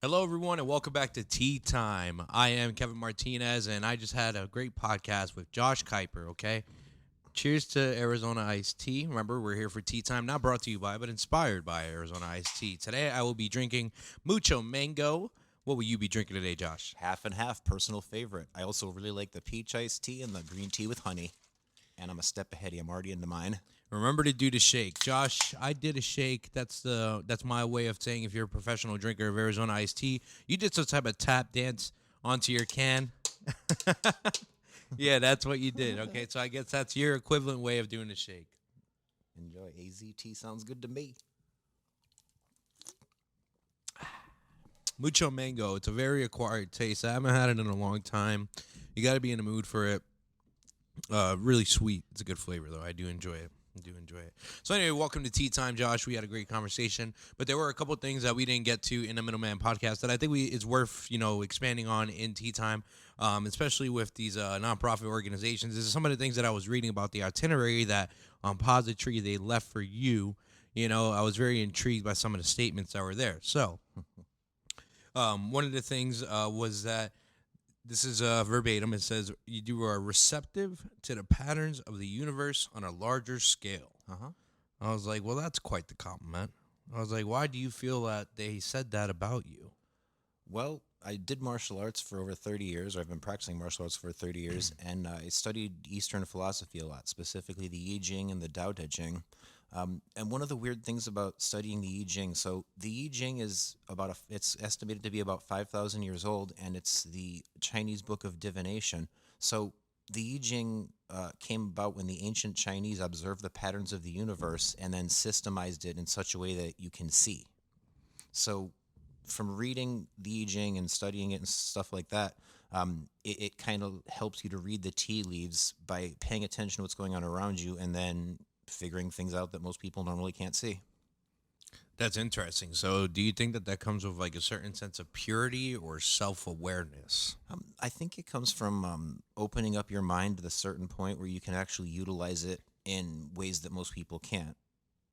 Hello, everyone, and welcome back to Tea Time. I am Kevin Martinez, and I just had a great podcast with Josh Kuiper. Okay, cheers to Arizona iced tea. Remember, we're here for Tea Time, not brought to you by, but inspired by Arizona iced tea. Today, I will be drinking mucho mango. What will you be drinking today, Josh? Half and half, personal favorite. I also really like the peach iced tea and the green tea with honey. And I'm a step ahead. I'm already into mine. Remember to do the shake, Josh. I did a shake. That's my way of saying if you're a professional drinker of Arizona iced tea, you did some type of tap dance onto your can. Yeah, that's what you did. Okay, so I guess that's your equivalent way of doing a shake. Enjoy. AZT sounds good to me. Mucho mango. It's a very acquired taste. I haven't had it in a long time. You got to be in the mood for it. Really sweet. It's a good flavor though. I do enjoy it. So anyway, welcome to Tea Time, Josh. We had a great conversation, but there were a couple things that we didn't get to in the Middleman Podcast that I think it's worth expanding on in Tea Time, especially with these nonprofit organizations. This is some of the things that I was reading about the itinerary that Positry they left for you. I was very intrigued by some of the statements that were there. So one of the things was that this is verbatim. It says, you are receptive to the patterns of the universe on a larger scale. Uh-huh. I was like, well, that's quite the compliment. I was like, why do you feel that they said that about you? Well, I did martial arts for over 30 years, or I've been practicing martial arts for 30 years, and I studied Eastern philosophy a lot, specifically the I Ching and the Tao Te Ching. And one of the weird things about studying the I Ching, so the I Ching is it's estimated to be about 5,000 years old, and it's the Chinese book of divination. So the I Ching came about when the ancient Chinese observed the patterns of the universe and then systemized it in such a way that you can see. So from reading the I Ching and studying it and stuff like that, it kind of helps you to read the tea leaves by paying attention to what's going on around you and then figuring things out that most people normally can't see. That's interesting. So, do you think that that comes with like a certain sense of purity or self awareness? I think it comes from opening up your mind to the certain point where you can actually utilize it in ways that most people can't,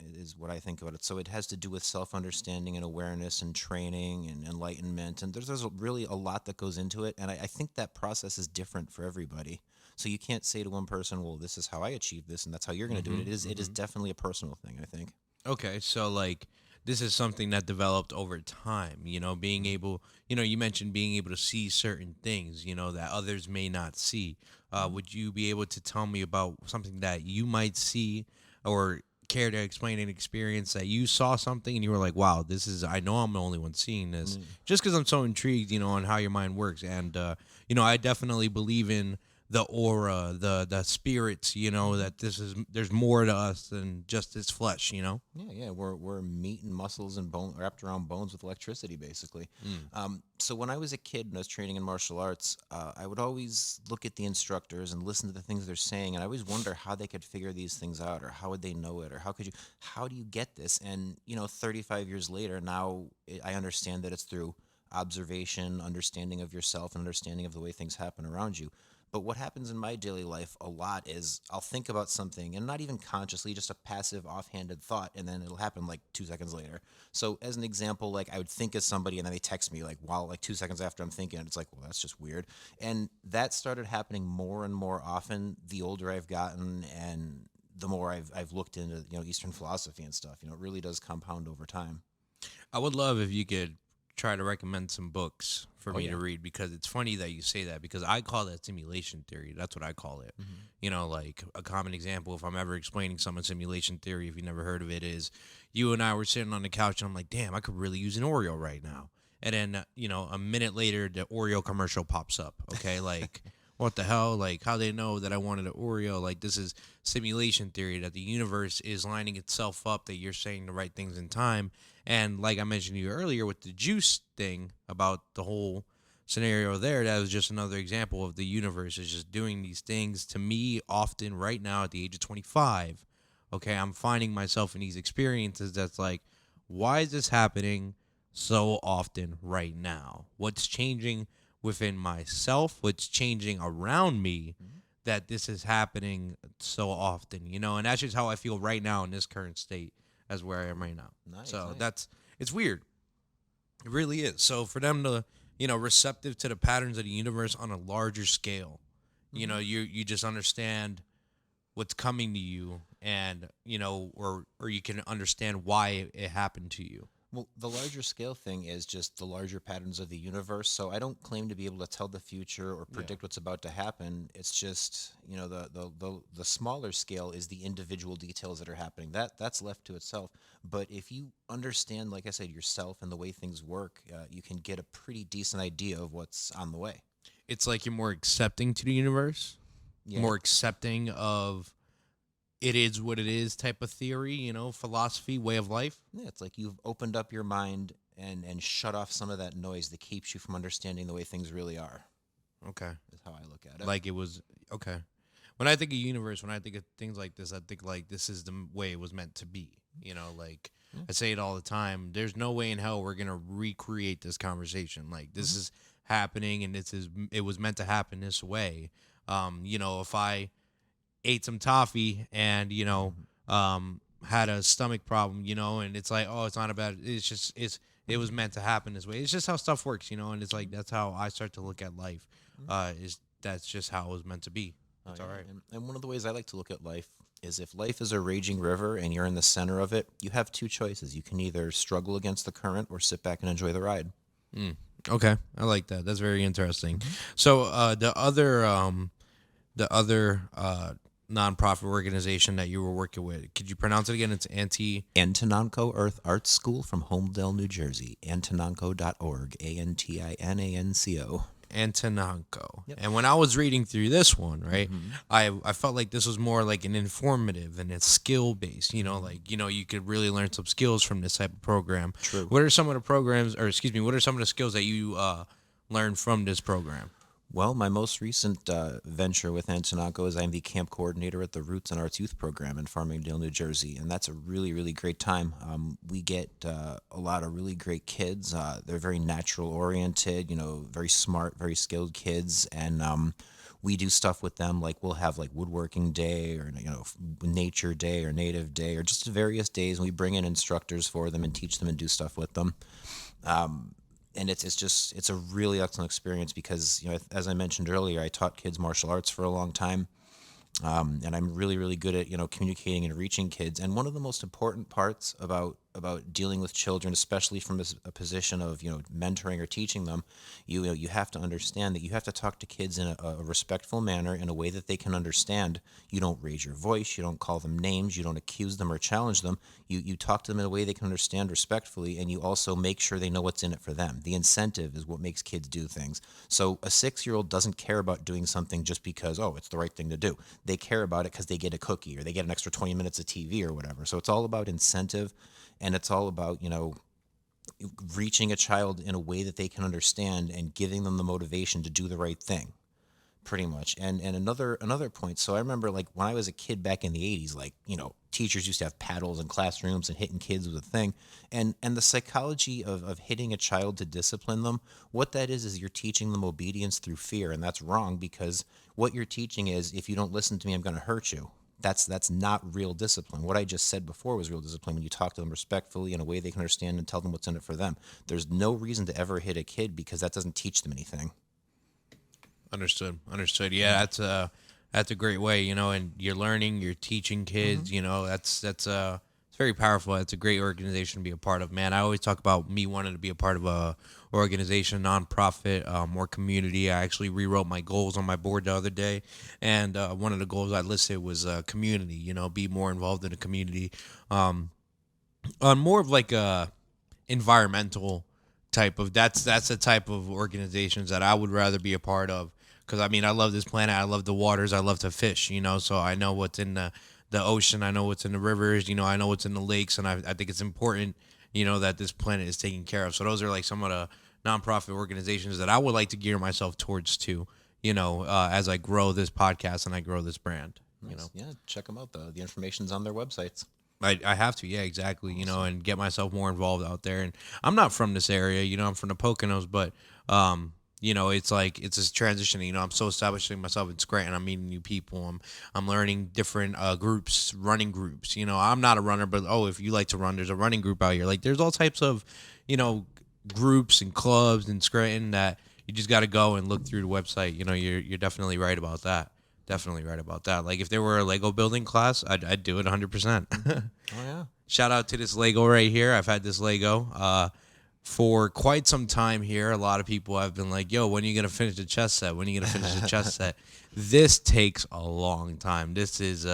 is what I think about it. So it has to do with self-understanding and awareness and training and enlightenment. And there's really a lot that goes into it. And I think that process is different for everybody. So you can't say to one person, well, this is how I achieve this and that's how you're going to do it. It is definitely a personal thing, I think. Okay, so like this is something that developed over time, being able, you mentioned being able to see certain things, that others may not see. Would you be able to tell me about something that you might see or care to explain an experience that you saw something and you were like, wow, I know I'm the only one seeing this just because I'm so intrigued, on how your mind works. And, I definitely believe in the aura, the spirits, that there's more to us than just this flesh. Yeah. We're meat and muscles and bone wrapped around bones with electricity, basically. So when I was a kid and I was training in martial arts, I would always look at the instructors and listen to the things they're saying, and I always wonder how they could figure these things out, or how would they know it, or how do you get this? And 35 years later, now I understand that it's through observation, understanding of yourself, and understanding of the way things happen around you. But what happens in my daily life a lot is I'll think about something and not even consciously, just a passive, offhanded thought, and then it'll happen like 2 seconds later. So, as an example, like I would think of somebody and then they text me like while like 2 seconds after I'm thinking it, it's like, well, that's just weird. And that started happening more and more often the older I've gotten and the more I've looked into Eastern philosophy and stuff. It really does compound over time. I would love if you could try to recommend some books for Oh me yeah. to read because it's funny that you say that because I call that simulation theory. That's what I call it. Like a common example, if I'm ever explaining someone simulation theory, if you never heard of it, is you and I were sitting on the couch and I'm like, damn, I could really use an Oreo right now. And then, a minute later, the Oreo commercial pops up. Okay. Like, what the hell? Like, how they know that I wanted an Oreo? Like, this is simulation theory that the universe is lining itself up, that you're saying the right things in time. And like I mentioned to you earlier with the juice thing about the whole scenario there, that was just another example of the universe is just doing these things to me often right now at the age of 25. Okay, I'm finding myself in these experiences that's like, why is this happening so often right now? What's changing within myself? What's changing around me that this is happening so often? And that's just how I feel right now in this current state as where I am right now. Nice, So nice. it's weird. It really is. So for them to, receptive to the patterns of the universe on a larger scale, you just understand what's coming to you, and or you can understand why it happened to you. Well, the larger scale thing is just the larger patterns of the universe. So I don't claim to be able to tell the future or Yeah. predict what's about to happen. It's just, the smaller scale is the individual details that are happening. That's left to itself. But if you understand, like I said, yourself and the way things work, you can get a pretty decent idea of what's on the way. It's like you're more accepting to the universe, Yeah. more accepting of it is what it is type of theory, philosophy, way of life. Yeah, it's like you've opened up your mind and shut off some of that noise that keeps you from understanding the way things really are. Okay. Is how I look at it. Like it was okay. When I think of universe, when I think of things like this, I think like this is the way it was meant to be. Like I say it all the time. There's no way in hell we're gonna recreate this conversation. Like this is happening, and it was meant to happen this way. If I ate some toffee and had a stomach problem, and it's like, oh, it's not about it's just it was meant to happen this way. It's just how stuff works, and it's like that's how I start to look at life. Is that's just how it was meant to be. It's all right. And one of the ways I like to look at life is if life is a raging river and you're in the center of it, you have two choices. You can either struggle against the current or sit back and enjoy the ride. Okay, I like that. That's very interesting. So the other nonprofit organization that you were working with, could you pronounce it again? It's Antonanco Earth Arts School from Holmdel, New Jersey. Antonanco.org. Antinanco. Antonanco. Yep. And when I was reading through this one, right, I felt like this was more like an informative and it's skill based. You could really learn some skills from this type of program. True. What are some of the programs, or excuse me, what are some of the skills that you learned from this program? Well, my most recent venture with Antonanco is I'm the camp coordinator at the Roots and Arts Youth Program in Farmingdale, New Jersey, and that's a really, really great time. We get a lot of really great kids. They're very natural oriented, very smart, very skilled kids, and we do stuff with them like we'll have like woodworking day or nature day or native day or just various days, and we bring in instructors for them and teach them and do stuff with them. And it's a really excellent experience because, as I mentioned earlier, I taught kids martial arts for a long time. And I'm really, really good at, communicating and reaching kids. And one of the most important parts about dealing with children, especially from a position of, mentoring or teaching them, you have to understand that you have to talk to kids in a respectful manner in a way that they can understand. You don't raise your voice. You don't call them names. You don't accuse them or challenge them. You talk to them in a way they can understand respectfully, and you also make sure they know what's in it for them. The incentive is what makes kids do things. So a 6-year-old doesn't care about doing something just because, oh, it's the right thing to do. They care about it because they get a cookie or they get an extra 20 minutes of TV or whatever. So it's all about incentive, and it's all about, reaching a child in a way that they can understand and giving them the motivation to do the right thing, pretty much. And another point, so I remember like when I was a kid back in the 80s, like, teachers used to have paddles in classrooms and hitting kids was a thing. And the psychology of hitting a child to discipline them, what that is you're teaching them obedience through fear. And that's wrong because what you're teaching is if you don't listen to me, I'm going to hurt you. That's not real discipline. What I just said before was real discipline when you talk to them respectfully in a way they can understand and tell them what's in it for them. There's no reason to ever hit a kid because that doesn't teach them anything. Understood. Yeah, that's a great way, and you're learning, you're teaching kids, that's it's very powerful. It's a great organization to be a part of, man. I always talk about me wanting to be a part of a organization, nonprofit, more community. I actually rewrote my goals on my board the other day, and one of the goals I listed was community. Be more involved in the community, on more of like a environmental type of. That's the type of organizations that I would rather be a part of. Because, I love this planet. I love the waters. I love to fish, so I know what's in the ocean. I know what's in the rivers. I know what's in the lakes. And I think it's important, that this planet is taken care of. So those are like some of the nonprofit organizations that I would like to gear myself towards too, as I grow this podcast and I grow this brand. Nice. Yeah, check them out. The information's on their websites. I have to, yeah, exactly, and get myself more involved out there. And I'm not from this area, I'm from the Poconos, but it's like it's a transition. I'm so establishing myself in Scranton. I'm meeting new people. I'm learning different groups, running groups. I'm not a runner, but if you like to run, there's a running group out here. Like there's all types of, groups and clubs in Scranton that you just got to go and look through the website. You know, you're definitely right about that. Definitely right about that. Like if there were a Lego building class, I'd do it 100%. Oh yeah. Shout out to this Lego right here. I've had this Lego for quite some time here. A lot of people have been like, yo, when are you going to finish the chess set? When are you going to finish the chess set? This takes a long time. This is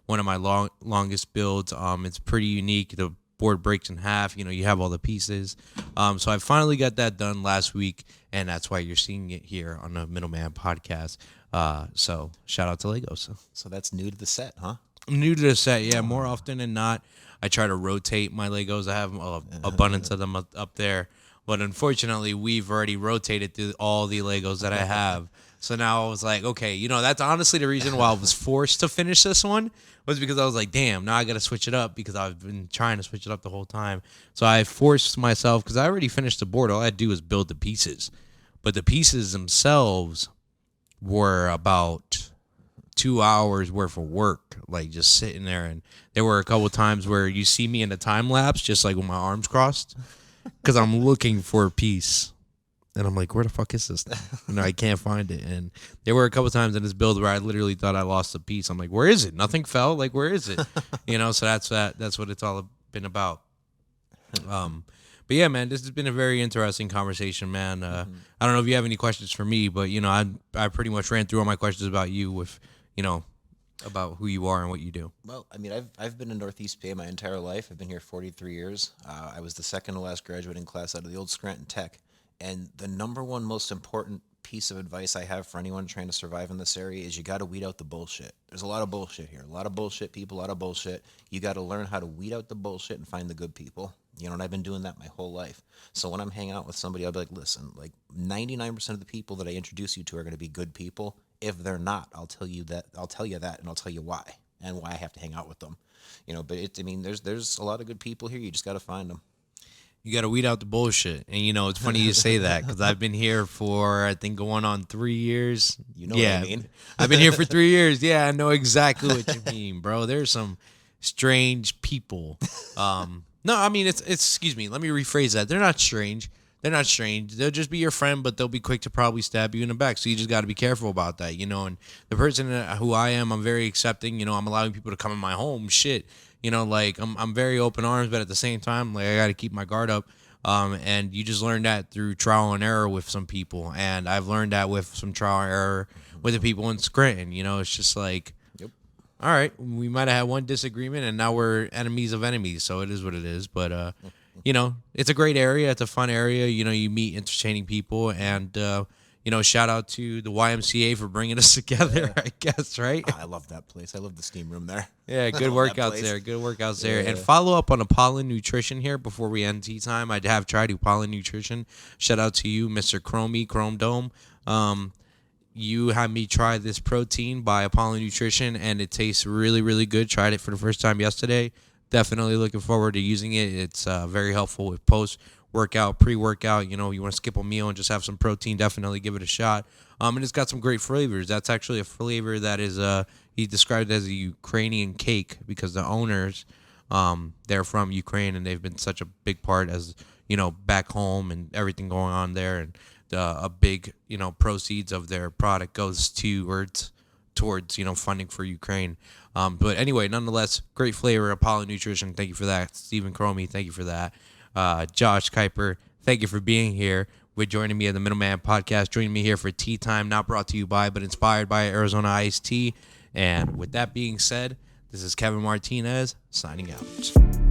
one of my longest builds. It's pretty unique. The board breaks in half. You know, you have all the pieces. So I finally got that done last week, and that's why you're seeing it here on the Middleman Podcast. So shout out to Legos. So that's new to the set, huh? I'm new to the set, yeah. More often than not, I try to rotate my Legos. I have abundance of them up there. But unfortunately, we've already rotated through all the Legos that I have. So now I was like, okay, you know, that's honestly the reason why I was forced to finish this one was because I was like, damn, now I got to switch it up because I've been trying to switch it up the whole time. So I forced myself because I already finished the board. All I had to do was build the pieces. But the pieces themselves were about 2 hours worth of work, like just sitting there. And there were a couple of times where you see me in a time lapse, just like with my arms crossed, because I'm looking for a piece. And I'm like, where the fuck is this thing? And I can't find it. And there were a couple of times in this build where I literally thought I lost a piece. I'm like, where is it? Nothing fell. Like, where is it? You know, so that's what it's all been about. But yeah, man, this has been a very interesting conversation, man. I don't know if you have any questions for me, but you know, I pretty much ran through all my questions about you with, you know, about who you are and what you do. Well, I mean, I've been in Northeast PA my entire life. I've been here 43 years. I was the second to last graduating class out of the old Scranton Tech. And the number one most important piece of advice I have for anyone trying to survive in this area is you got to weed out the bullshit. There's a lot of bullshit here. A lot of bullshit people, a lot of bullshit. You got to learn how to weed out the bullshit and find the good people. You know, and I've been doing that my whole life. So when I'm hanging out with somebody, I'll be like, listen, like 99% of the people that I introduce you to are going to be good people. If they're not, I'll tell you that, and I'll tell you why and why I have to hang out with them. You know, but there's a lot of good people here. You just got to find them. You got to weed out the bullshit. And, you know, it's funny you say that because I've been here for, I think, going on 3 years. You know what I mean? I've been here for 3 years. Yeah, I know exactly what you mean, bro. There's some strange people. No, I mean, it's excuse me. Let me rephrase that. They're not strange. They're not strange. They'll just be your friend, but they'll be quick to probably stab you in the back. So you just got to be careful about that, you know. And the person who I am, I'm very accepting. You know, I'm allowing people to come in my home. Shit. You know, like I'm very open arms, but at the same time, like I got to keep my guard up. And you just learn that through trial and error with some people, and I've learned that with some trial and error with the people in Scranton. You know, it's just like, Yep. All right, we might have had one disagreement, and now we're enemies of enemies. So it is what it is. But you know, it's a great area. It's a fun area. You know, you meet entertaining people, and you know, shout out to the YMCA for bringing us together, I guess, right? I love that place. I love the steam room there. Yeah, good workouts there. Good workouts there. Yeah. And follow up on Apollon Nutrition here before we end tea time. I have tried Apollon Nutrition. Shout out to you, Mr. Chrome Dome. You had me try this protein by Apollon Nutrition, and it tastes really, really good. Tried it for the first time yesterday. Definitely looking forward to using it. It's very helpful with post-workout, pre-workout. You know, you want to skip a meal and just have some protein, definitely give it a shot. And it's got some great flavors. That's actually a flavor that is, he described it as a Ukrainian cake because the owners, they're from Ukraine, and they've been such a big part as, you know, back home and everything going on there. And a big, you know, proceeds of their product goes towards, you know, funding for Ukraine. But anyway, nonetheless, great flavor. Apollo Nutrition, thank you for that. Stephen Cromie, thank you for that. Josh Kuiper, thank you for being here. We're joining me at the Middleman Podcast, joining me here for Tea Time, not brought to you by, but inspired by Arizona Iced Tea. And with that being said, this is Kevin Martinez signing out.